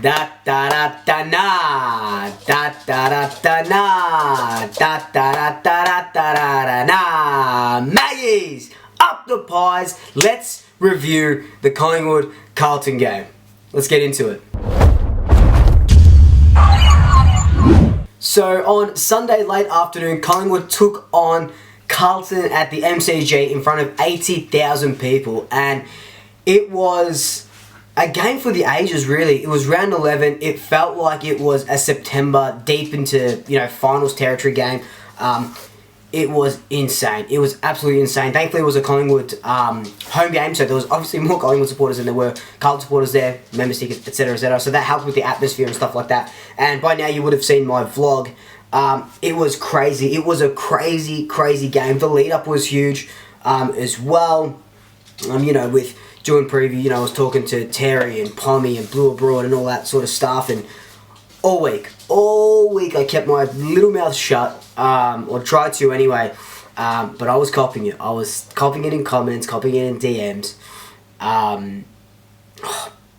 Da da da da na, da da da da na, da da da da da da na. Magpies, up the pies. Let's review the Collingwood Carlton game. Let's get into it. So on Sunday late afternoon, Collingwood took on Carlton at the MCG in front of 80,000 people, and it was a game for the ages, really. It was round 11. It felt like it was a September, deep into, finals territory game. It was insane. It was absolutely insane. Thankfully, it was a Collingwood home game, so there was obviously more Collingwood supporters than there were Carlton supporters there, member tickets, etc., etc. So that helped with the atmosphere and stuff like that. And by now, you would have seen my vlog. It was crazy. It was a crazy, crazy game. The lead-up was huge as well. With doing preview, I was talking to Terry and Pommy and Blue Abroad and all that sort of stuff. And all week, I kept my little mouth shut, or tried to anyway. But I was copying it. I was copying it in comments, copying it in DMs.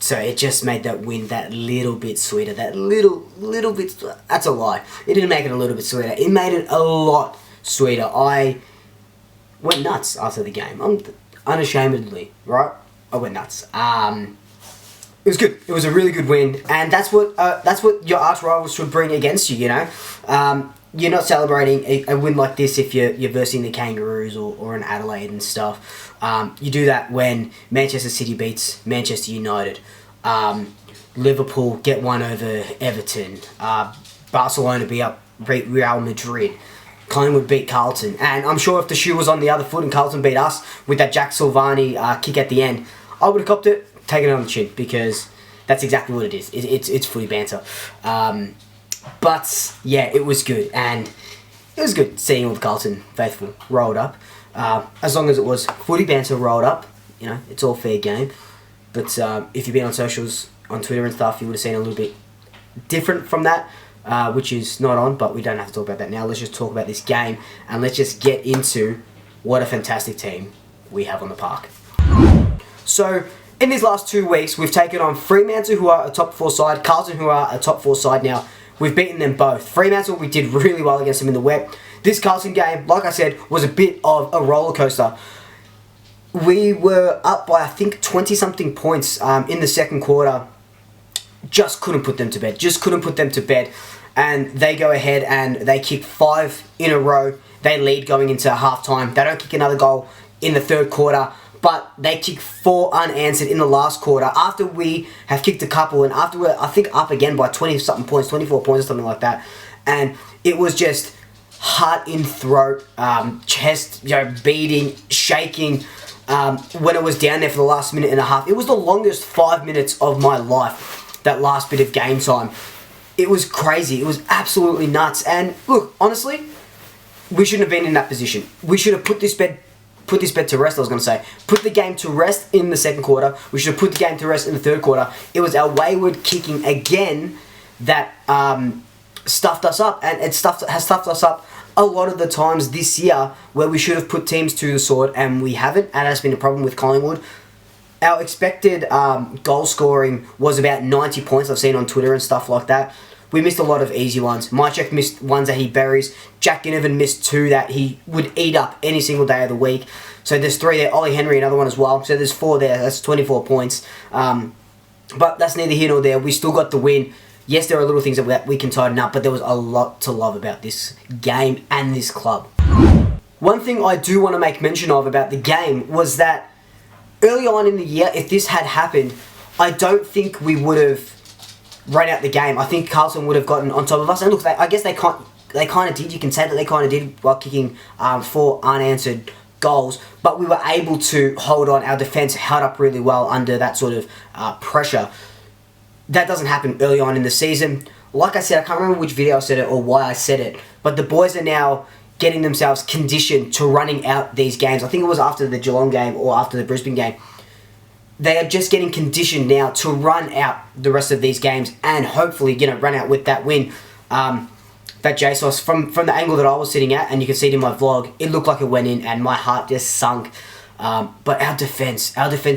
So it just made that win that little bit sweeter. That little bit. That's a lie. It didn't make it a little bit sweeter. It made it a lot sweeter. I went nuts after the game. Unashamedly, right? I went nuts. It was good. It was a really good win, and that's what your arch rivals should bring against you. You're not celebrating a win like this if you're versing the Kangaroos or an Adelaide and stuff. You do that when Manchester City beats Manchester United, Liverpool get one over Everton, Barcelona beat Real Madrid, Collingwood beat Carlton, and I'm sure if the shoe was on the other foot and Carlton beat us with that Jack Silvani kick at the end, I would have copped it, taken it on the chin, because that's exactly what it is. It's footy banter. But yeah, it was good, and it was good seeing all the Carlton faithful rolled up. As long as it was footy banter rolled up, it's all fair game. But if you've been on socials, on Twitter and stuff, you would have seen a little bit different from that, which is not on, but we don't have to talk about that now. Let's just talk about this game, and let's just get into what a fantastic team we have on the park. So, in these last 2 weeks, we've taken on Fremantle, who are a top 4 side, Carlton, who are a top 4 side now. We've beaten them both. Fremantle, we did really well against them in the wet. This Carlton game, like I said, was a bit of a roller coaster. We were up by, I think, 20-something points in the second quarter. Just couldn't put them to bed. And they go ahead and they kick 5 in a row. They lead going into halftime. They don't kick another goal in the third quarter, but they kick 4 unanswered in the last quarter after we have kicked a couple, and after we're, I think, up again by 20-something points, 24 points or something like that. And it was just heart in throat, chest beating, shaking when it was down there for the last minute and a half. It was the longest 5 minutes of my life, that last bit of game time. It was crazy. It was absolutely nuts. And look, honestly, we shouldn't have been in that position. We should have put this bed to rest, I was going to say. Put the game to rest in the second quarter. We should have put the game to rest in the third quarter. It was our wayward kicking again that stuffed us up. And it has stuffed us up a lot of the times this year where we should have put teams to the sword, and we haven't. And that's been a problem with Collingwood. Our expected goal scoring was about 90 points, I've seen on Twitter and stuff like that. We missed a lot of easy ones. Mychek missed ones that he buries. Jack Ginnivan missed 2 that he would eat up any single day of the week. So there's 3 there. Ollie Henry, another one as well. So there's 4 there. That's 24 points. But that's neither here nor there. We still got the win. Yes, there are little things that we can tighten up, but there was a lot to love about this game and this club. One thing I do want to make mention of about the game was that early on in the year, if this had happened, I don't think we would have run out the game. I think Carlton would have gotten on top of us. And look, I guess they kind of did. You can say that they kind of did while kicking 4 unanswered goals. But we were able to hold on. Our defence held up really well under that sort of pressure. That doesn't happen early on in the season. Like I said, I can't remember which video I said it or why I said it, but the boys are now getting themselves conditioned to running out these games. I think it was after the Geelong game or after the Brisbane game. They are just getting conditioned now to run out the rest of these games and hopefully, run out with that win. That JSOS, from the angle that I was sitting at, and you can see it in my vlog, it looked like it went in and my heart just sunk. But our defense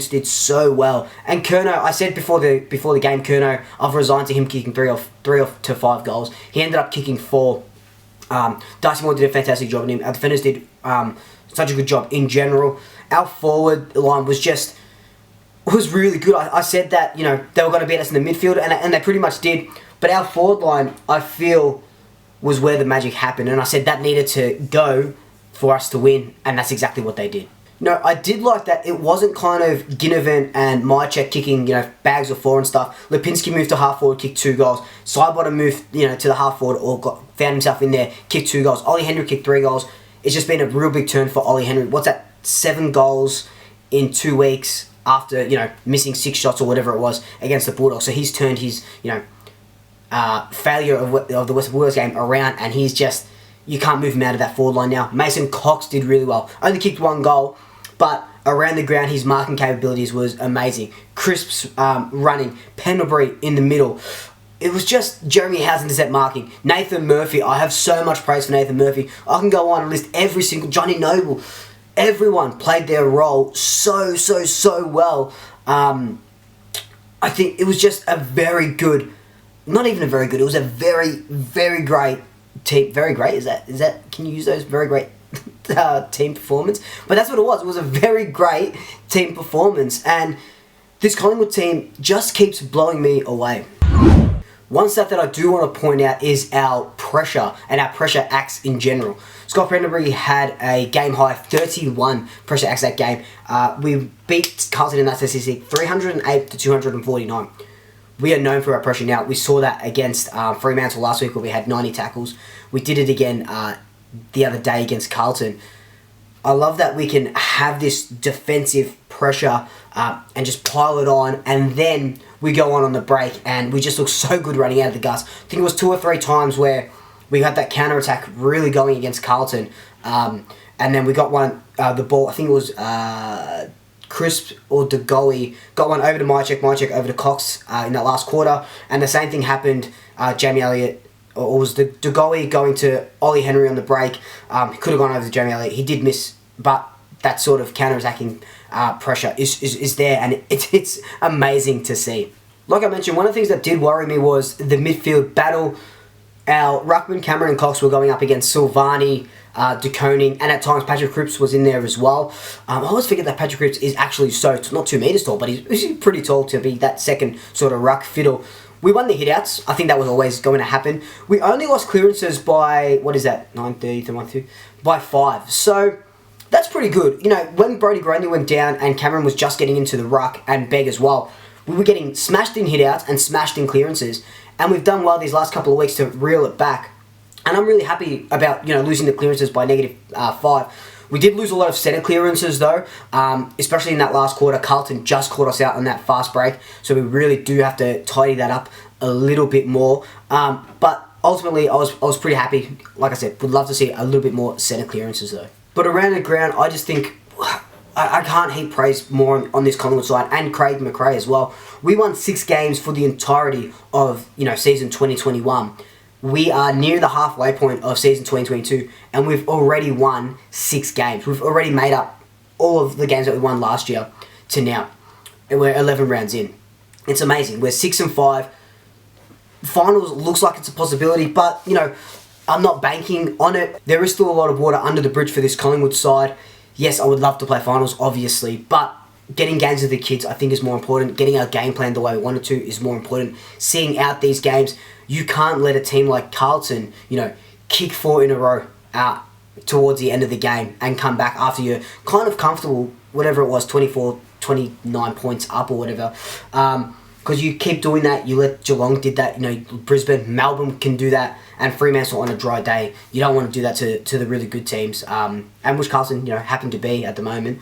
did so well. And Curnow, I said before the game, Curnow, I've resigned to him kicking 3 to 5 goals. He ended up kicking 4. Darcy Moore did a fantastic job on him. Our defenders did such a good job in general. Our forward line was really good. I said that, you know, they were going to beat us in the midfield, and they pretty much did. But our forward line, I feel, was where the magic happened. And I said that needed to go for us to win, and that's exactly what they did. No, I did like that it wasn't kind of Ginnivan and Mychek kicking, you know, bags of 4 and stuff. Lipinski moved to half forward, kicked 2 goals. Sidebottom moved, you know, to the half forward or found himself in there, kicked 2 goals. Ollie Henry kicked 3 goals. It's just been a real big turn for Ollie Henry. What's that? 7 goals in 2 weeks after, you know, missing 6 shots or whatever it was against the Bulldogs. So he's turned his, you know, failure of the Western Bulldogs game around, and he's just, you can't move him out of that forward line now. Mason Cox did really well. Only kicked 1 goal, but around the ground, his marking capabilities was amazing. Crisps running, Pendlebury in the middle. It was just Jeremy Howe's intercept marking. Nathan Murphy, I have so much praise for Nathan Murphy. I can go on and list every single, Johnny Noble. Everyone played their role so well. I think it was just a very good, not even a very good, it was a very great team. Very great, is that, can you use those? Very great team performance. But that's what it was. It was a very great team performance, and this Collingwood team just keeps blowing me away. One stat that I do want to point out is our pressure and our pressure acts in general. Scott Pendlebury had a game high 31 pressure acts that game. We beat Carlton in that statistic 308 to 249. We are known for our pressure now. We saw that against Fremantle last week where we had 90 tackles. We did it again the other day against Carlton. I love that we can have this defensive pressure and just pile it on, and then we go on the break and we just look so good running out of the guts. I think it was 2 or 3 times where we had that counter-attack really going against Carlton, and then we got one, the ball, I think it was Crisp or DeGoey, got one over to Mychek over to Cox in that last quarter, and the same thing happened, Jamie Elliott, or was the DeGoey going to Ollie Henry on the break. He could have gone over to Jamie Elliott. He did miss, but that sort of counter-attacking pressure is there, and it's amazing to see. Like I mentioned, one of the things that did worry me was the midfield battle. Our ruckman, Cameron and Cox, were going up against Silvani, De Koning, and at times Patrick Cripps was in there as well. I always forget that Patrick Cripps is actually not 2 metres tall, but he's pretty tall to be that second sort of ruck fiddle. We won the hitouts. I think that was always going to happen. We only lost clearances by, what is that, 9:30 to 1:30? By 5. So that's pretty good. You know, when Brodie Grundy went down and Cameron was just getting into the ruck, and Begg as well, we were getting smashed in hitouts and smashed in clearances. And we've done well these last couple of weeks to reel it back. And I'm really happy about, you know, losing the clearances by -5. We did lose a lot of centre clearances though, especially in that last quarter. Carlton just caught us out on that fast break, so we really do have to tidy that up a little bit more. But ultimately, I was pretty happy. Like I said, would love to see a little bit more centre clearances though. But around the ground, I just think I can't heap praise more on this Collingwood side, and Craig McRae as well. We won 6 games for the entirety of, you know, season 2021. We are near the halfway point of season 2022, and we've already won 6 games. We've already made up all of the games that we won last year to now, and we're 11 rounds in. It's amazing. We're 6-5. Finals looks like it's a possibility, but, you know, I'm not banking on it. There is still a lot of water under the bridge for this Collingwood side. Yes, I would love to play finals, obviously, but getting games with the kids, I think, is more important. Getting our game plan the way we wanted to is more important. Seeing out these games, you can't let a team like Carlton, you know, kick 4 in a row out towards the end of the game and come back after you're kind of comfortable, whatever it was, 24, 29 points up or whatever. Because you keep doing that, you let Geelong did that, you know, Brisbane, Melbourne can do that, and Fremantle on a dry day. You don't want to do that to the really good teams, and which Carlton, you know, happen to be at the moment.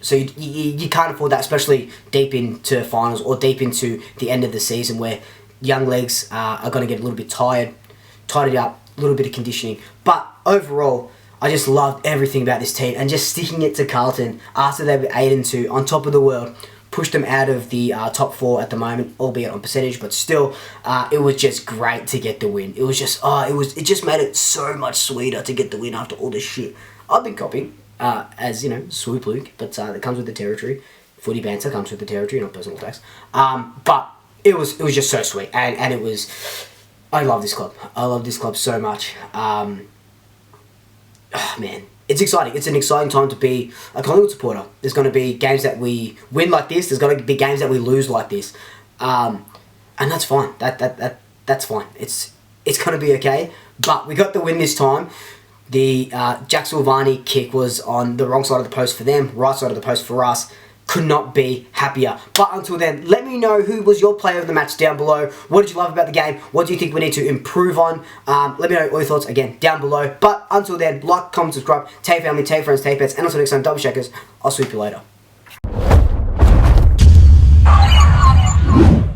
So you can't afford that, especially deep into finals or deep into the end of the season where young legs are going to get a little bit tired, tidied up, a little bit of conditioning. But overall, I just loved everything about this team, and just sticking it to Carlton after they were 8-2 on top of the world, pushed them out of the top 4 at the moment, albeit on percentage, but still, it was just great to get the win. It was just, it just made it so much sweeter to get the win after all this shit I've been copying. as, you know, Swoop Luke, but it comes with the territory. Footy banter comes with the territory, not personal attacks. But it was just so sweet, and it was. I love this club. I love this club so much. Oh, man, it's exciting. It's an exciting time to be a Collingwood supporter. There's going to be games that we win like this. There's going to be games that we lose like this, and that's fine. That's fine. It's going to be okay. But we got the win this time. The Jack Silvani kick was on the wrong side of the post for them, right side of the post for us. Could not be happier. But until then, let me know who was your player of the match down below. What did you love about the game? What do you think we need to improve on? Let me know all your thoughts again down below. But until then, like, comment, subscribe, tell your family, tell your friends, tell your pets, and until next time, double checkers. I'll sweep you later.